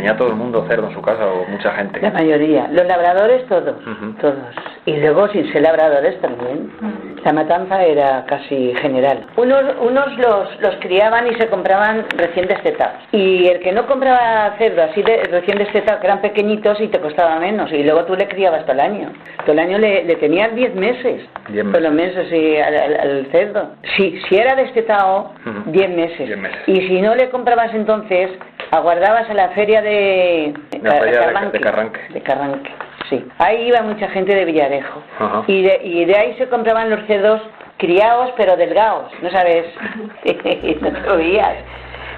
tenía todo el mundo cerdo en su casa o mucha gente. La mayoría. Los labradores todos, todos. Y luego sin ser labradores también. La matanza era casi general. Unos los criaban y se compraban recién destetados. Y el que no compraba cerdo así de recién destetado, que eran pequeñitos y te costaba menos. Y luego tú le criabas todo el año. Todo el año le tenías 10 meses. 10 meses. Por lo menos sí, al cerdo. Si era destetado, 10 meses. 10 meses. Y si no le comprabas entonces, aguardabas a la feria de Carranque. De Carranque, sí. Ahí iba mucha gente de Villarejo. Y de ahí se compraban los cerdos criados pero delgados, ¿no sabes? No te oías.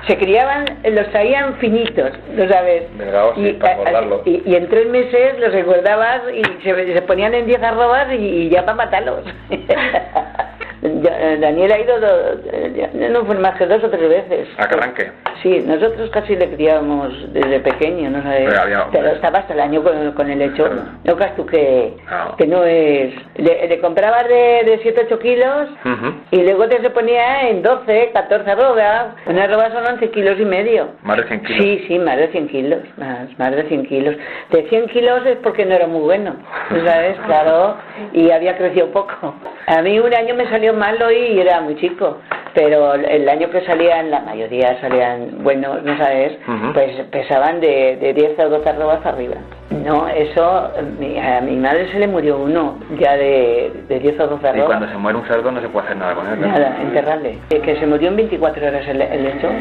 Se criaban, los traían finitos, ¿no sabes? Delgados, sí, para engordarlos. Y en 3 meses los engordabas y se ponían en 10 arrobas y ya para matarlos. Daniel ha ido, no fue más que 2 o 3 veces. ¿A Carranque? Sí, nosotros casi le criábamos desde pequeño, ¿no sabes? Pero estaba hasta el año con el lechón. No creas tú que no es... Le comprabas de 7-8 kilos y luego te se ponía en 12, 14 arrobas. Una arroba son 11 kilos y medio. ¿Más de 100 kilos? Sí, más de 100 kilos. Más de 100 kilos. De 100 kilos es porque no era muy bueno, ¿no sabes? Claro, y había crecido poco. A mí un año me salió malo y era muy chico, pero el año que salían, la mayoría salían buenos, ¿no sabes? Pues pesaban de 10 o 12 arrobas arriba. No, eso, a mi madre se le murió uno ya de 10 o 12 arrobas. Y cuando se muere un cerdo no se puede hacer nada con él, ¿no? Nada, enterrarle. Que se murió en 24 horas el lechón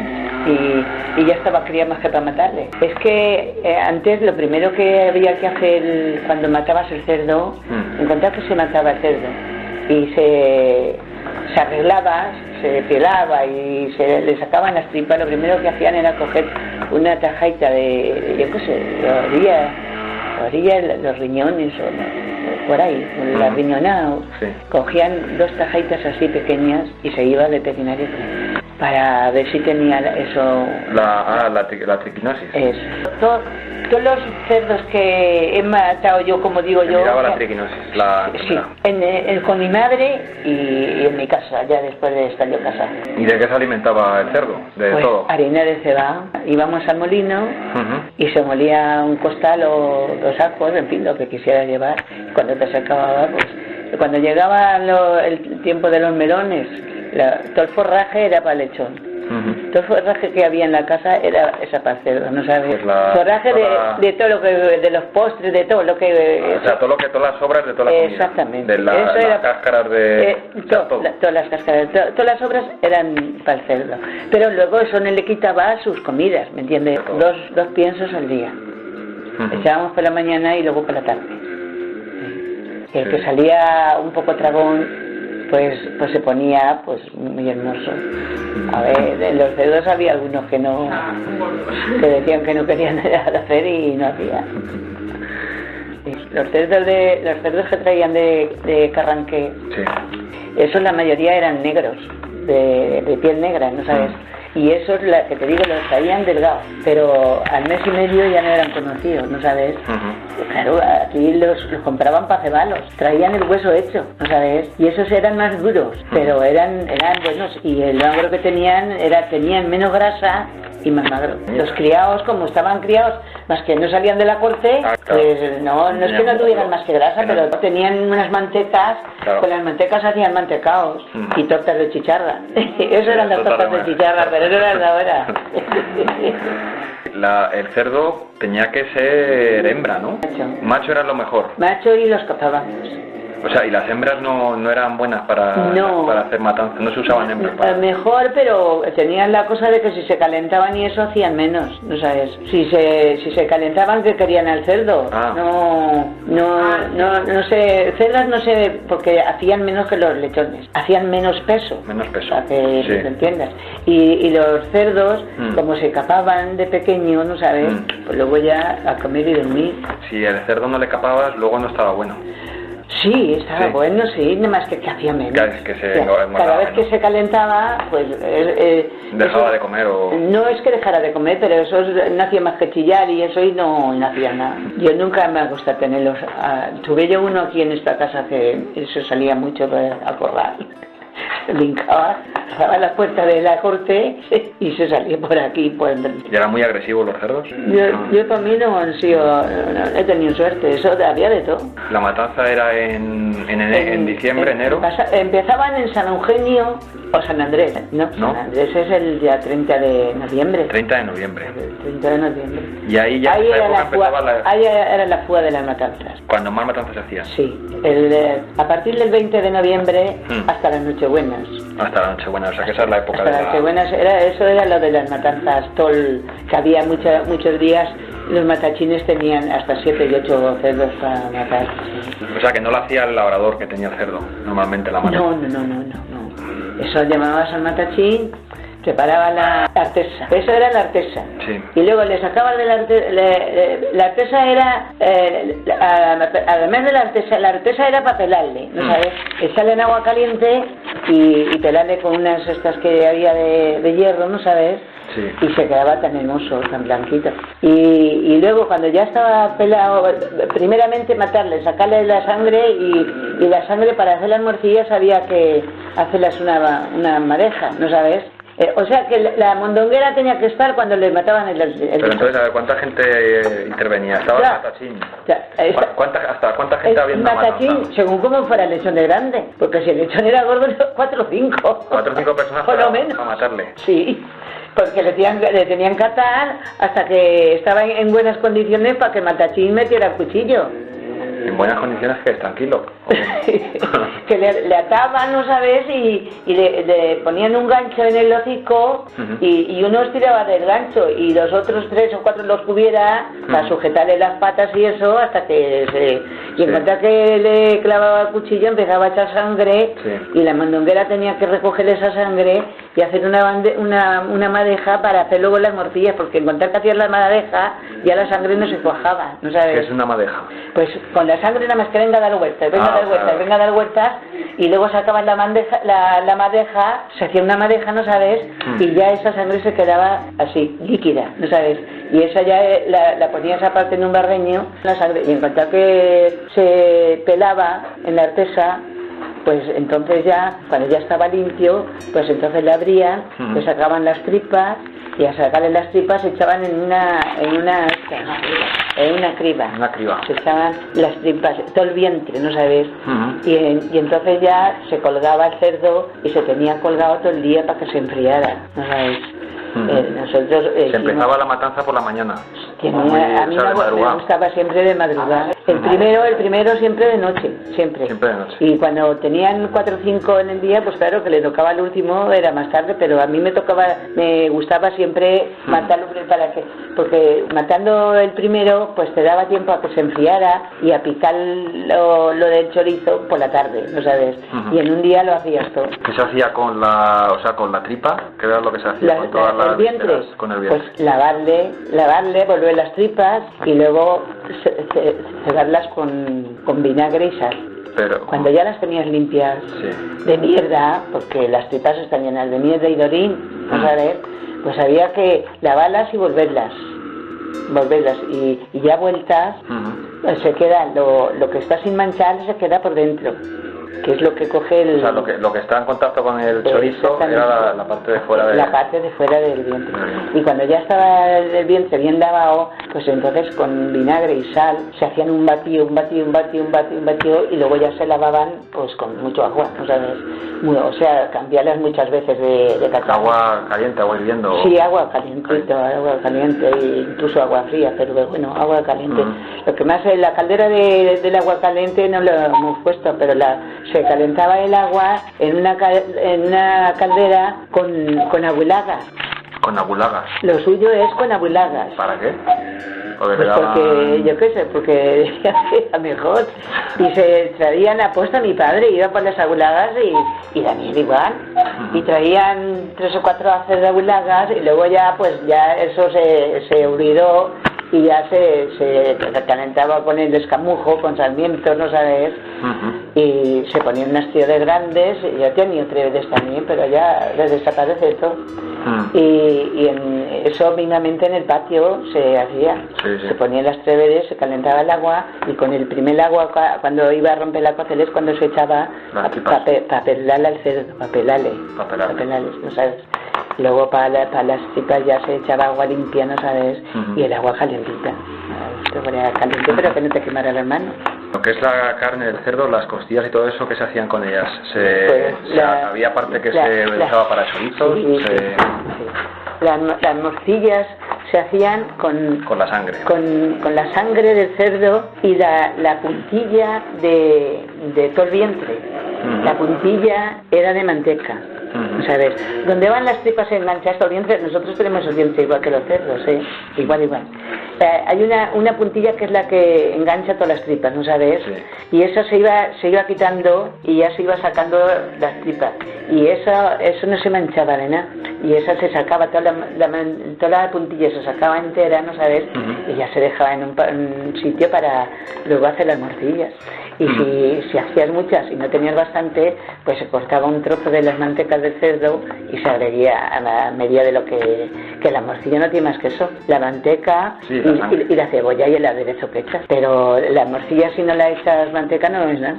y ya estaba criado más que para matarle. Es que antes lo primero que había que hacer cuando matabas el cerdo, encontrar que se mataba el cerdo y se arreglaba, se pelaba y se le sacaban las tripas. Lo primero que hacían era coger una tajaita de yo qué sé, orilla los riñones o por ahí, la riñonada. Cogían 2 tajaitas así pequeñas y se iba al veterinario para ver si tenía eso. La triquinosis. Eso. Todos los cerdos que he matado yo, como digo yo... Miraba la triquinosis, sí, con mi madre y en mi casa, ya después de estar yo casada. ¿Y de qué se alimentaba el cerdo? ¿De todo? Harina de cebada. Íbamos al molino y se molía un costal o 2 sacos, en fin, lo que quisiera llevar. Cuando te sacaba, pues... Cuando llegaba el tiempo de los melones, todo el forraje era para el lechón. Todo el forraje que había en la casa era esa para el cerdo, ¿no sabes? Pues forraje de todo lo que, de los postres, de todo lo que... O sea, todas las sobras de toda la comida. Exactamente. De las cáscaras de... todas las cáscaras, todas las sobras eran para el cerdo. Pero luego eso no le quitaba sus comidas, ¿me entiendes? 2 piensos al día. Echábamos por la mañana y luego por la tarde. El que salía un poco tragón, pues se ponía pues muy hermoso. A ver, en los cerdos había algunos que no, que decían que no querían hacer y no hacían. Los cerdos que traían de Carranque, esos la mayoría eran negros, de piel negra, ¿no sabes? Y esos, que te digo, los traían delgados, pero al mes y medio ya no eran conocidos, ¿no sabes? Claro, aquí los compraban para cebarlos, traían el hueso hecho, ¿no sabes? Y esos eran más duros, pero eran buenos, y el magro que tenían tenían menos grasa y más magro. Los criados, como estaban criados, más que no salían de la corte, pues no es que no tuvieran más que grasa, pero tenían unas mantecas, con las mantecas hacían mantecaos y tortas de chicharra. Eso eran las tortas de chicharra, pero eso era de ahora. El cerdo tenía que ser hembra, ¿no? Macho era lo mejor. Macho y los cazábamos. O sea, y las hembras no eran buenas para hacer matanza, no se usaban hembras para... Mejor, pero tenían la cosa de que si se calentaban y eso hacían menos, ¿no sabes? Si se calentaban, que querían al cerdo. No sé, cerdas no sé, porque hacían menos que los lechones, hacían menos peso. Menos peso, para que lo entiendas. Y los cerdos, como se capaban de pequeño, ¿no sabes? Pues luego ya a comer y dormir. Si el cerdo no le capabas, luego no estaba bueno. Sí, estaba bueno, sí, nada más que hacía menos. Cada vez que se calentaba, pues... dejaba de comer o... No es que dejara de comer, pero eso no hacía más que chillar y eso y no hacía nada. Yo nunca me gusta tenerlos... tuve yo uno aquí en esta casa que eso salía mucho a corral. se brincaba, cerraba la puerta de la corte y se salía por aquí. ¿Y eran muy agresivos los cerdos? Yo para mí no han sido, no he tenido suerte, eso había de todo. ¿La matanza era en diciembre, enero? Empezaban en San Eugenio o San Andrés, ¿no? San Andrés es el día 30 de noviembre. 30 de noviembre. El 30 de noviembre. Y ahí ya ahí era la fuga de las matanzas. ¿Cuándo más matanzas se hacían? Sí, a partir del 20 de noviembre hasta las Nochebuenas. Hasta la Nochebuena, o sea que esa es la época de las Nochebuenas, eso era lo de las matanzas, que había muchos días. Los matachines tenían hasta 7 y 8 cerdos para matar. O sea que no lo hacía el labrador que tenía el cerdo, normalmente la matanza. No. Eso llamabas al matachín, preparaba la artesa. Eso era la artesa. Sí. Y luego le sacabas de la artesa era, además de la artesa era para pelarle, ¿no sabes? Echarle en agua caliente y pelarle con unas estas que había de hierro, ¿no sabes? Sí. Y se quedaba tan hermoso, tan blanquito. Y luego cuando ya estaba pelado, primeramente matarle, sacarle la sangre y la sangre para hacer las morcillas había que hacerlas una madeja, ¿no sabes? O sea que la mondonguera tenía que estar cuando le mataban el Pero entonces, a ver, ¿cuánta gente intervenía? ¿Estaba el matachín? ¿Hasta cuánta gente había en una matachín, según cómo fuera el lechón de grande, porque si el lechón era gordo, 4 o 5. 4 o 5 personas por lo menos. Para matarle. Sí, porque le tenían que atar hasta que estaba en buenas condiciones para que el matachín metiera el cuchillo. En buenas condiciones, que es tranquilo. Que le ataban, ¿no sabes? Y le ponían un gancho en el hocico y uno estiraba del gancho y los otros 3 o 4 los cubiera para sujetarle las patas y eso hasta que y en cuanto que le clavaba el cuchillo empezaba a echar sangre y la mandonguera tenía que recoger esa sangre y hacer una madeja para hacer luego las morcillas, porque en cuanto que hacías la madeja ya la sangre no se cuajaba, ¿no sabes? ¿Qué es una madeja? Pues con la sangre nada más que venga a dar vueltas, venga a dar vueltas y luego sacaban la madeja, se hacía una madeja, ¿no sabes? Y ya esa sangre se quedaba así, líquida, ¿no sabes? Y esa ya la ponías aparte en un barreño, la sangre, y en cuanto que se pelaba en la artesa, pues entonces ya, cuando ya estaba limpio, pues entonces la abrían, le sacaban las tripas y a sacarle las tripas se echaban en una criba. Una criba. Se echaban las tripas, todo el vientre, ¿no sabes? Y entonces ya se colgaba el cerdo y se tenía colgado todo el día para que se enfriara, ¿no sabes? Nosotros se empezaba la matanza por la mañana. A mí me gustaba siempre de madrugada. El primero siempre de noche, siempre de noche. Y cuando tenían 4 o 5 en el día, pues claro que le tocaba el último, era más tarde, pero a mí me gustaba siempre matarlo porque matando el primero, pues te daba tiempo a que se enfriara y a picar lo del chorizo por la tarde, ¿no sabes? Y en un día lo hacías todo. ¿Qué se hacía con la tripa? ¿Qué era lo que se hacía con todas las vientre? Con el vientre. Pues lavarle, volver las tripas y luego cegarlas con vinagre y sal. Pero cuando ya las tenías limpias de mierda, porque las tripas están llenas de mierda y de orín, ¿no sabes? Pues había que lavarlas y volverlas y ya vueltas se queda lo que está sin manchar se queda por dentro, que es lo que coge el... O sea, lo que está en contacto con el chorizo era la parte de fuera la parte de fuera del vientre. Y cuando ya estaba el vientre bien lavado, pues entonces con vinagre y sal se hacían un batido y luego ya se lavaban pues con mucho agua, ¿no sabes? O sea, cambiarlas muchas veces de cacao. ¿Agua caliente, agua hirviendo? Sí, agua caliente e incluso agua fría, pero bueno, agua caliente. Lo que más la caldera del agua caliente no lo hemos puesto, pero se calentaba el agua en una caldera con abuelagas. ¿Con abuelagas? Lo suyo es con abuelagas. ¿Para qué? Pues porque, yo qué sé, porque era mejor. Y se traían aposta, mi padre iba por las abuelagas y Daniel igual. Y traían 3 o 4 haces de abuelagas y luego ya, pues ya eso se olvidó y ya se calentaba con el escamujo, con sarmientos, ¿no sabes? y se ponían unas tríodes grandes, y ya tenía tríodes también, pero ya les desaparece todo. Y eso mismamente en el patio se hacía. Se ponían las tríodes, se calentaba el agua, y con el primer agua, cuando iba a romper la coctel, es cuando se echaba papelale al cerdo, papelales, ¿no sabes? Luego para las tripas ya se echaba agua limpia, ¿no sabes? Y el agua calientita. Te ponía caliente, pero que no te quemara las manos. Lo que es la carne del cerdo, las costillas y todo eso, ¿qué se hacían con ellas? Había parte que se usaba para chorizos. Las morcillas se hacían con la sangre. Con la sangre del cerdo y la puntilla de todo el vientre. La puntilla era de manteca. ¿Sabes? Donde van las tripas enganchadas al vientre, nosotros tenemos el vientre igual que los cerdos, igual. Hay una puntilla que es la que engancha todas las tripas, ¿no sabes? Y eso se iba quitando y ya se iba sacando las tripas. Y eso no se manchaba de nada. Y esa se sacaba, toda la puntilla se sacaba entera, ¿no sabes? Y ya se dejaba en un sitio para luego hacer las morcillas. Y si hacías muchas y no tenías bastante, pues se cortaba un trozo de las mantecas del cerdo y se agregaría a la medida de lo que la morcilla no tiene más que eso, la manteca y la cebolla y el aderezo que echas. Pero la morcilla, si no la echas manteca, no es nada.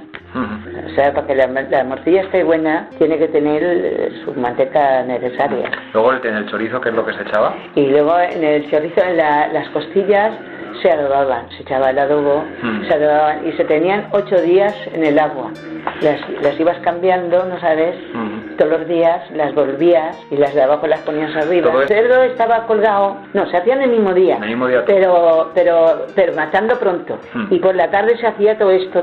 O sea, para que la morcilla esté buena, tiene que tener su manteca necesaria. Luego en el chorizo, ¿qué es lo que se echaba? Y luego en el chorizo, las costillas se adobaban, se echaba el adobo, se adobaban y se tenían 8 días en el agua. Las ibas cambiando, ¿no sabes? Todos los días las volvías y las de abajo las ponías arriba. El cerdo estaba colgado, no, se hacían el mismo día, pero matando pronto. Y por la tarde se hacía todo esto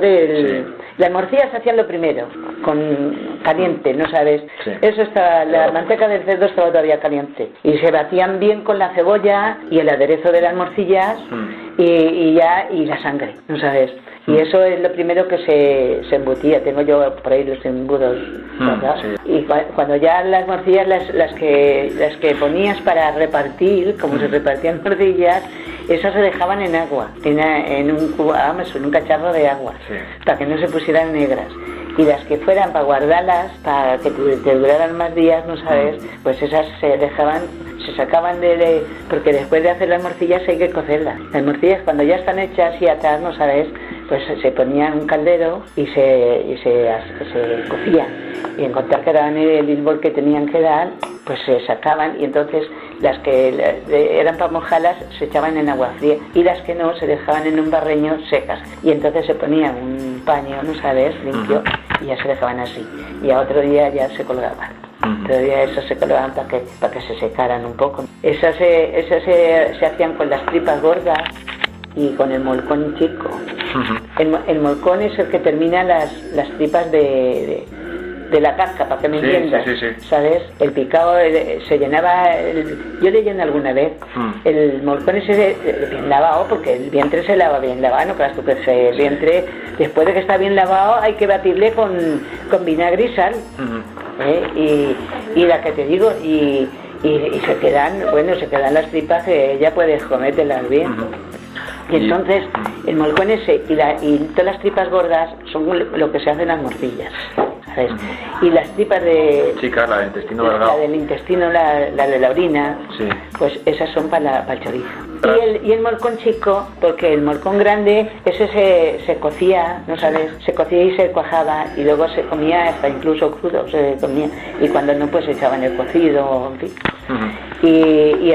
las morcillas se hacían lo primero, con caliente, ¿no sabes? Eso estaba, la manteca del cerdo estaba todavía caliente. Y se batían bien con la cebolla y el aderezo de las morcillas y la sangre, ¿no sabes? Y eso es lo primero que se embutía. Tengo yo por ahí los embudos, ¿verdad? Y cuando ya las morcillas, las que ponías para repartir, como se repartían morcillas, esas se dejaban en agua, en un cacharro de agua, para que no se pusieran negras. Y las que fueran para guardarlas, para que te duraran más días, ¿no sabes? Pues esas se sacaban porque después de hacer las morcillas hay que cocerlas. Las morcillas cuando ya están hechas y atadas, ¿no sabes? Pues se ponían en un caldero y se cocían. Y en contar que daban el hirbol que tenían que dar, pues se sacaban y entonces las que eran para mojarlas se echaban en agua fría y las que no se dejaban en un barreño secas. Y entonces se ponía un paño, ¿no sabes? Limpio y ya se dejaban así. Y a otro día ya se colgaban. Todavía esas se colgaban para que se secaran un poco. Esas se hacían con las tripas gordas y con el molcón chico. El molcón es el que termina las tripas de la casca, para que me entiendas, ¿sabes? El picado se llenaba, yo le llené alguna vez, el molcón ese bien lavado, porque el vientre se lava bien lavado, no creas tú que el vientre, después de que está bien lavado, hay que batirle con vinagre y sal, y la que te digo, y se quedan las tripas que ya puedes comértelas bien. Y entonces el molcón ese y todas las tripas gordas son lo que se hacen las morcillas, ¿sabes? Y las tripas la del intestino delgado. La del intestino, la de la orina, pues esas son para el chorizo. Y el molcón chico, porque el molcón grande, ese se cocía, ¿no sabes? Se cocía y se cuajaba y luego se comía hasta incluso crudo, se comía. Y cuando no, pues se echaban el cocido, en fin. Y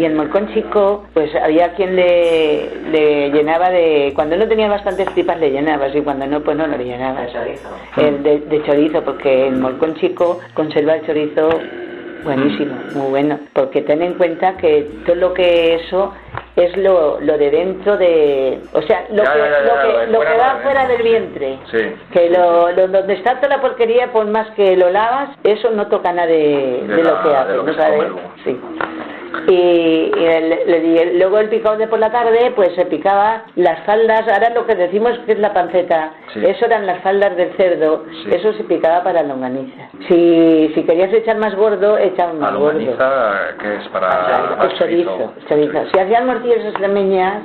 el molcón chico, pues había quien le llenaba cuando no tenía bastantes tripas le llenabas y cuando no, pues no le llenabas. De chorizo, porque el molcón chico conserva el chorizo buenísimo, muy bueno, porque ten en cuenta que todo lo que eso es lo de dentro o sea, lo que va fuera del vientre, que donde está toda la porquería, por más que lo lavas, eso no toca nada de lo que hace, ¿no sabes? Luego el picado de por la tarde, pues se picaba las faldas, ahora lo que decimos que es la panceta, eso eran las faldas del cerdo, eso se picaba para la longaniza. Si querías echar más gordo, echaba más gordo. ¿La longaniza que es para el chorizo? Si hacían morcillas extremeñas,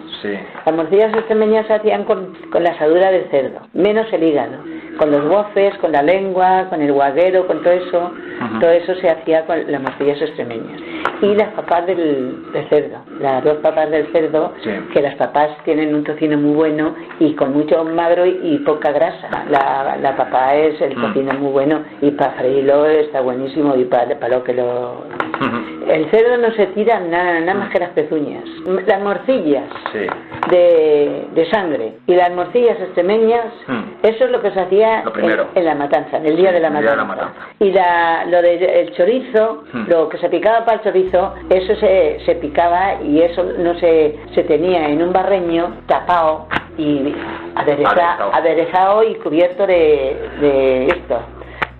las morcillas extremeñas se hacían con la asadura del cerdo, menos el hígado, con los bofes, con la lengua, con el guaguero, con todo eso se hacía con las morcillas extremeñas. Y las papas del cerdo, las dos papas del cerdo, que las papas tienen un tocino muy bueno y con mucho magro y poca grasa. La papa es el tocino muy bueno y para freírlo está buenísimo y para lo que lo... El cerdo no se tira nada más que las pezuñas. Las morcillas de sangre y las morcillas extremeñas, eso es lo que se hacía en la matanza, en el día de la matanza. Y lo del chorizo, lo que se picaba para el chorizo, eso se picaba y eso no se tenía en un barreño tapado y aderezado y cubierto de esto,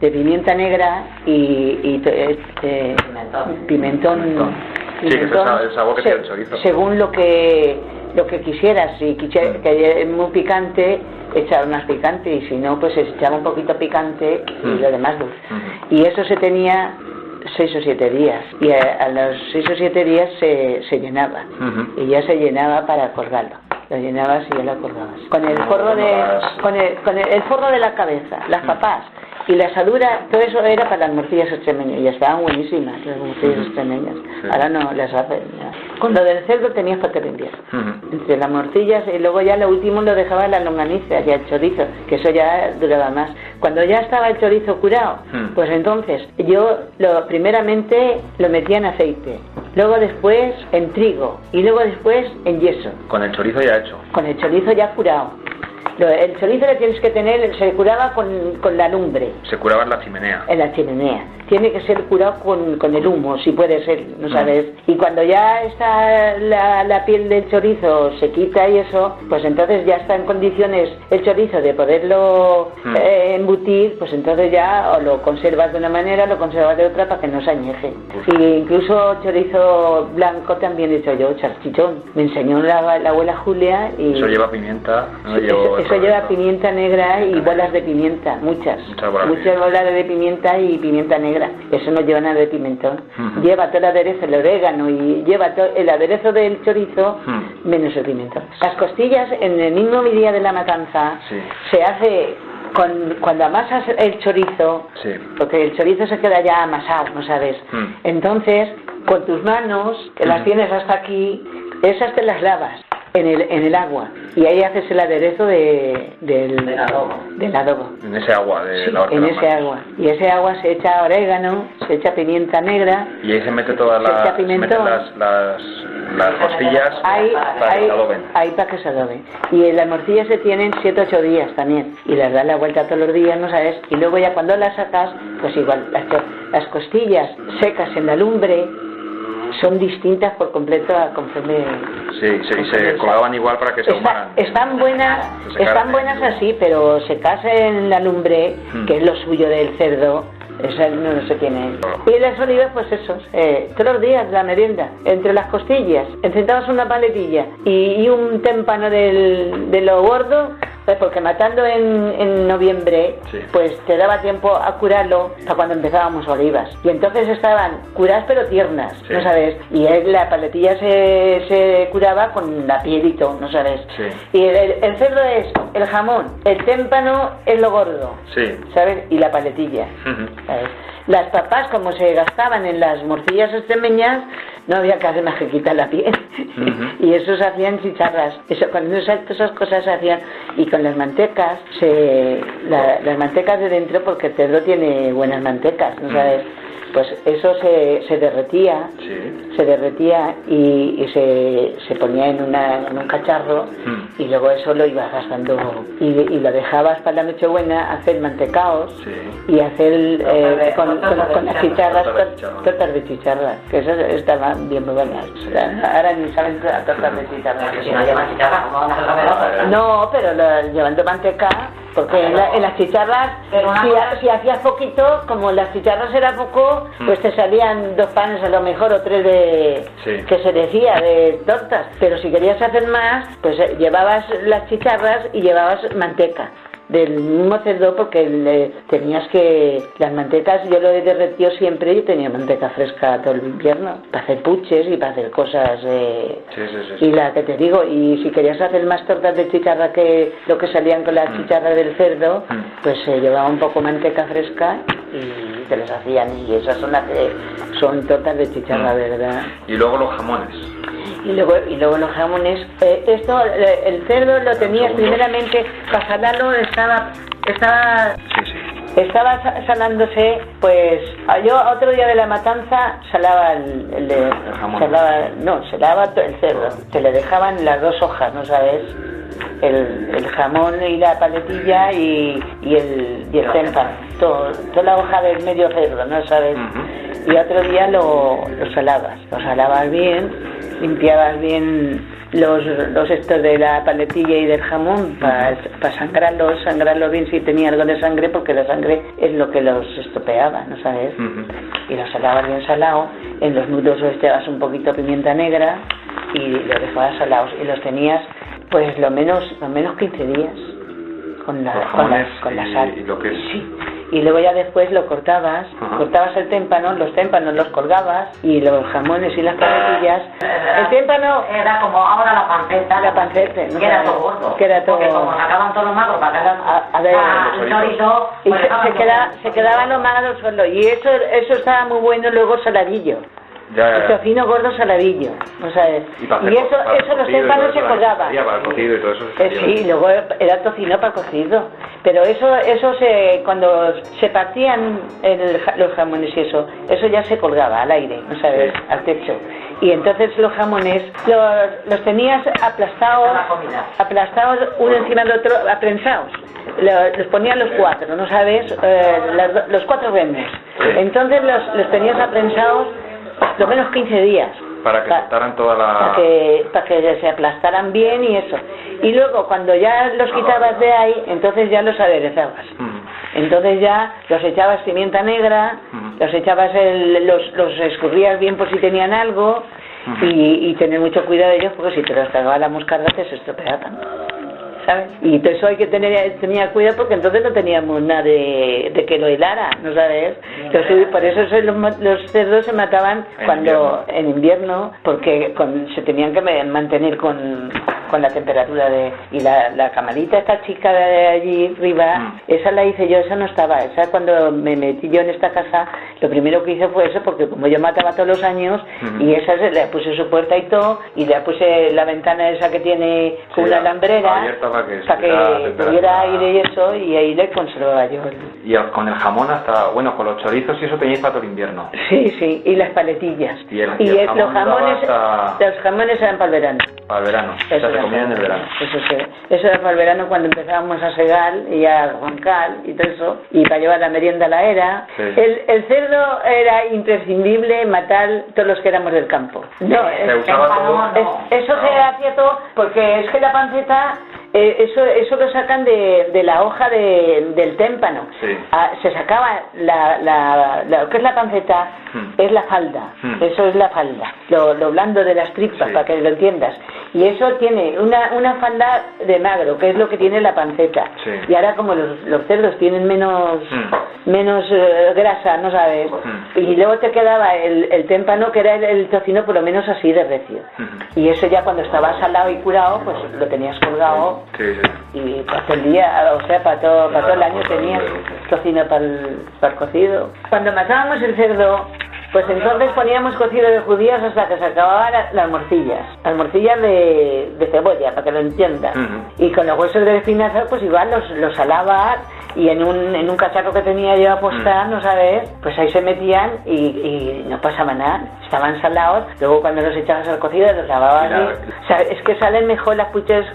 de pimienta negra y pimentón. Sí, que es el sabor que tiene el chorizo. Según lo que quisieras, si quisieras que es muy picante, echar más picante, y si no, pues echaba un poquito picante y lo demás dulce. Y eso se tenía 6 o 7 días, y a los 6 o 7 días se llenaba, y ya se llenaba para colgarlo. Lo llenabas y ya lo colgabas. Con el forro el forro de la cabeza, las papas y la asadura, todo eso era para las morcillas extremeñas, y estaban buenísimas las morcillas extremeñas. Ahora no las hacen. Con lo del cerdo tenías para te invierno. Entre las morcillas, y luego ya lo último lo dejaba la longaniza y el chorizo, que eso ya duraba más. Cuando ya estaba el chorizo curado, pues entonces yo primeramente lo metía en aceite, luego después en trigo y luego después en yeso. Con el chorizo ya hecho. Con el chorizo ya curado. El chorizo le tienes que tener, se curaba con la lumbre. Se curaba en la chimenea. En la chimenea. Tiene que ser curado con el humo, si puede ser, ¿no sabes? Y cuando ya está la piel del chorizo se quita y eso, pues entonces ya está en condiciones el chorizo de poderlo embutir, pues entonces ya o lo conservas de una manera o lo conservas de otra para que no se añeje. Y incluso chorizo blanco también he hecho yo, salchichón. Me enseñó la abuela Julia y... Eso lleva pimienta, ¿no? Eso lleva pimienta negra y bolas de pimienta, muchas bolas de pimienta y pimienta negra. Eso no lleva nada de pimentón. Lleva todo el aderezo, el orégano y lleva todo el aderezo del chorizo menos el pimentón. Las costillas en el mismo día de la matanza se hace cuando amasas el chorizo, porque el chorizo se queda ya amasado, ¿no sabes? Entonces, con tus manos, que las tienes hasta aquí, esas te las lavas en el agua y ahí haces el aderezo del adobo. En ese agua de la horca. En ese agua. Y ese agua se echa orégano, se echa pimienta negra. Y ahí se mete todas las costillas para que se adoben. Ahí para que se adoben. Y las morcillas se tienen 7 o 8 días también. Y las das la vuelta todos los días, ¿no sabes? Y luego ya cuando las sacas, pues igual, las costillas secas en la lumbre son distintas por completo a conforme... se colgaban igual para que se ahumaran. Están buenas así, pero secas en la lumbre, que es lo suyo del cerdo, esa no se tiene. Y las olivas, pues eso, todos los días la merienda, entre las costillas, encentabas una paletilla y un témpano de lo gordo, pues porque matando en noviembre, pues te daba tiempo a curarlo para cuando empezábamos olivas. Y entonces estaban curadas pero tiernas, ¿no sabes? Y la paletilla se curaba con la pielito, ¿no sabes? Y el cerdo es el jamón, el témpano es lo gordo, ¿sabes? Y la paletilla, ¿sabes? Las papas, como se gastaban en las morcillas extremeñas, no había que hacer más que quitar la piel. Y eso se hacían chicharras. Con esas cosas se hacían. Y con las mantecas, las mantecas de dentro, porque el cerdo tiene buenas mantecas, ¿no sabes? Pues eso se derretía, y se ponía en un cacharro, y luego eso lo ibas gastando y lo dejabas para la Nochebuena hacer mantecaos y hacer con las chicharras, tortas de chicharra, que esas estaban bien muy buenas. Ahora ni saben tortas de chicharra. Si no llevan chicharra, ¿cómo van a hacer? No, pero llevando manteca porque en las chicharras, si hacías poquito, como las chicharras era poco, pues te salían 2 panes a lo mejor o 3 que se decía de tortas, pero si querías hacer más, pues llevabas las chicharras y llevabas manteca del mismo cerdo, porque tenías que... Las mantecas yo lo he derretido siempre, yo tenía manteca fresca todo el invierno para hacer puches y para hacer cosas y la que te digo, y si querías hacer más tortas de chicharra que lo que salían con la chicharra del cerdo, pues se llevaba un poco manteca fresca y te las hacían, y esas son las que son tortas de chicharra, ¿verdad? Y luego los jamones. Y luego los jamones, el cerdo lo tenías primeramente, para salarlo estaba salándose, pues yo otro día de la matanza salaba el jamón. Salaba el cerdo, te le dejaban las 2 hojas, ¿no sabes? El jamón y la paletilla y el témpano, toda la hoja del medio cerdo, ¿no sabes? Y otro día lo salabas bien, limpiabas bien los estos de la paletilla y del jamón para sangrarlos bien si tenía algo de sangre, porque la sangre es lo que los estropeaba, ¿no sabes? Y los salabas bien salado, en los nudos los echabas un poquito de pimienta negra y los dejabas salados, y los tenías pues lo menos 15 días con la sal. Y lo que es... Sí. Y luego ya después lo cortabas el témpano, los témpanos los colgabas, y los jamones y las paletillas. El témpano era como ahora la panceta, ¿no? Que era todo gordo. Que era todo... Porque como sacaban todos los magros para el chorizo, y se quedaba lo magro solo, y eso estaba muy bueno. Luego saladillo. El tocino gordo saladillo, ¿no sabes? Y eso los témpanos se colgaban. Para el cocido y todo eso. Sí, luego era tocino para cocido. Pero eso cuando se partían los jamones y eso ya se colgaba al aire, ¿no sabes? Al techo. Y entonces los jamones los tenías aplastados uno encima del otro, aprensados. Los ponían los 4, ¿no sabes? Los 4 remos. Entonces los tenías aprensados lo menos 15 días. Para que soltaran toda la... Para que se aplastaran bien y eso. Y luego cuando ya los quitabas de ahí, entonces ya los aderezabas. Entonces ya los echabas pimienta negra, los echabas, los escurrías bien por si tenían algo, y tener mucho cuidado de ellos, porque si te los tragaba la moscarda te se estropeaban, ¿sabes? Y eso hay que tenía cuidado, porque entonces no teníamos nada de que lo helara, ¿no sabes? Entonces, por eso los cerdos se mataban en invierno, porque se tenían que mantener con la temperatura y la camarita esta chica de allí arriba, esa la hice yo, esa no estaba, esa cuando me metí yo en esta casa, lo primero que hice fue eso, porque como yo mataba todos los años, y esa le puse su puerta y todo, y le puse la ventana esa que tiene con una lambrera, para que tuviera aire y eso, y ahí le conservaba yo. Y con el jamón con los chorizos y eso teníais para todo el invierno. Sí, y las paletillas. Los jamones eran para el verano. Para el verano, se comían en el verano. Eso era para el verano, cuando empezábamos a segar y a roncar y todo eso, y para llevar la merienda a la era. Sí. El cerdo era imprescindible matar todos los que éramos del campo. Eso se hacía todo, porque es que la panceta... Eso lo sacan de la hoja del témpano. Sí. Se sacaba lo que es la panceta, es la falda. Eso es la falda, lo blando de las tripas, para que lo entiendas. Y eso tiene una falda de magro, que es lo que tiene la panceta. Sí. Y ahora, como los cerdos tienen menos grasa, ¿no sabes? Y luego te quedaba el témpano, que era el tocino por lo menos así de recio. Y eso ya cuando estaba salado y curado, pues lo tenías colgado. Sí. Y para todo el día, para todo el año tenías cocina para el cocido. Cuando matábamos el cerdo, pues entonces poníamos cocido de judías hasta que se acababan las morcillas de cebolla, para que lo entiendas. Y con los huesos de espinazo, pues igual los salaba, y en un cacharro que tenía yo a postar, ¿no sabes? Pues ahí se metían y no pasaba nada, estaban salados. Luego cuando los echabas al cocido los lavabas. O sea, es que salen mejor las puches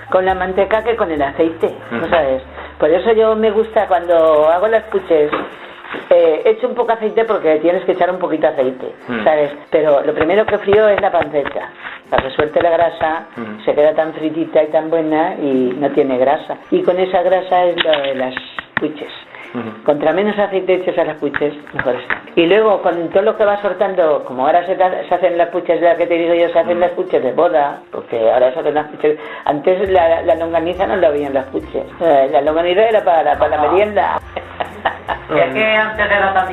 con la manteca que con el aceite, ¿no sabes? Por eso yo me gusta, cuando hago las puches echo un poco de aceite porque tienes que echar un poquito de aceite, ¿sabes? Pero lo primero que frío es la panceta, para que suelte la grasa, se queda tan fritita y tan buena y no tiene grasa. Y con esa grasa es lo de las puches. Contra menos aceite eches a las puches, mejor está. Y luego con todo lo que va soltando, como ahora se hacen las puches de la que te digo yo, se hacen las puches de boda, porque ahora se hacen las puches. Antes la longaniza no la habían las puches, la longaniza era para la merienda. Y es que antes era tan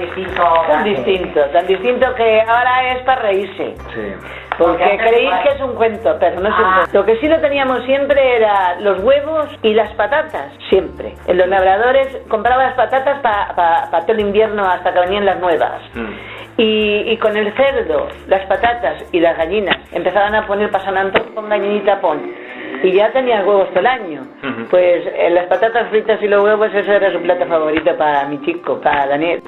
distinto. Tan distinto que ahora es para reírse. Sí. Porque creéis que es un cuento, pero no es un cuento. Lo que sí lo teníamos siempre era los huevos y las patatas, siempre. En los labradores compraba las patatas para todo el invierno hasta que venían las nuevas. Y con el cerdo, las patatas y las gallinas empezaban a poner pasananto con gallinita y ya tenías huevos todo el año. Pues las patatas fritas y los huevos, eso era su plato favorito para mi chico, para Daniel.